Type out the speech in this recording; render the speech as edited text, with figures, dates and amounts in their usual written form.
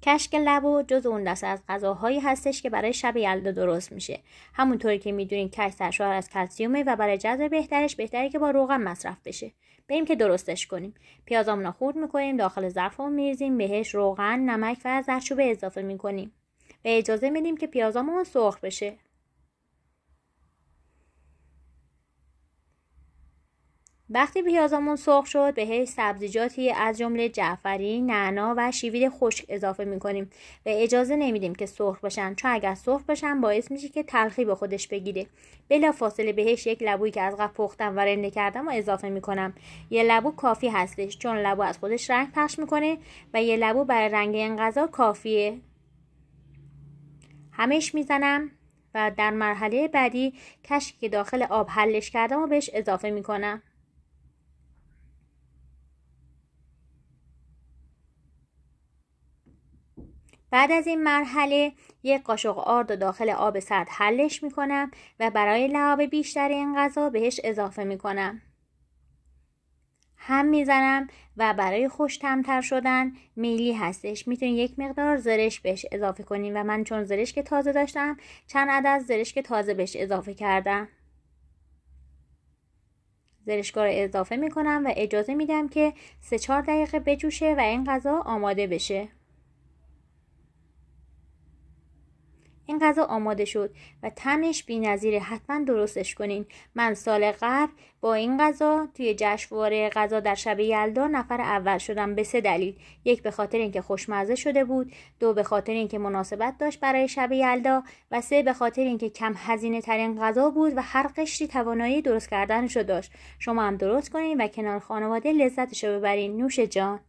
کشک لبو جز اون دسته از غذاهایی هستش که برای شب یلدا درست میشه. همونطوری که میدونین کشک سرشار از کلسیومه و برای جذب بهتره که با روغن مصرف بشه. بریم که درستش کنیم. پیازامون رو خورد میکنیم، داخل ظرفمون میریزیم، بهش روغن، نمک و زردچوبه اضافه میکنیم و اجازه میدیم که پیازامون سرخ بشه. وقتی پیازمون سرخ شد بهش سبزیجاتی از جمله جعفری، نعنا و شیوید خشک اضافه میکنیم و اجازه نمیدیم که سرخ بشن، چون اگر سرخ بشن باعث میشه که تلخی به خودش بگیره. بلافاصله بهش یک لبویی که از قبل پختم و رنده کردم و اضافه میکنم. یه لبو کافی هستش، چون لبو از خودش رنگ پخش میکنه و یه لبو برای رنگ این غذا کافیه. همش میزنم و در مرحله بعدی کشکی که داخل آب حلش کردم و بهش اضافه میکنم. بعد از این مرحله یک قاشق آرد داخل آب سرد حلش میکنم و برای لعاب بیشتر این غذا بهش اضافه میکنم. هم میزنم و برای خوش‌طعم‌تر شدن میلی هستش، میتونید یک مقدار زرشک بهش اضافه کنین و من چون زرشک تازه داشتم چند عدد زرشک تازه بهش اضافه کردم. زرشکا رو اضافه میکنم و اجازه میدم که 3-4 دقیقه بجوشه و این غذا آماده بشه. این غذا آماده شد و طعمش بی‌نظیره، حتما درستش کنین. من سال قبل با این غذا توی جشنواره غذا در شب یلدا نفر اول شدم به 3 دلیل. 1 به خاطر اینکه خوشمزه شده بود، 2 به خاطر اینکه مناسبت داشت برای شب یلدا و 3 به خاطر اینکه کم هزینه ترین غذا بود و هر قشری توانایی درست کردنشو داشت. شما هم درست کنین و کنار خانواده لذتشو ببرین. نوش جان.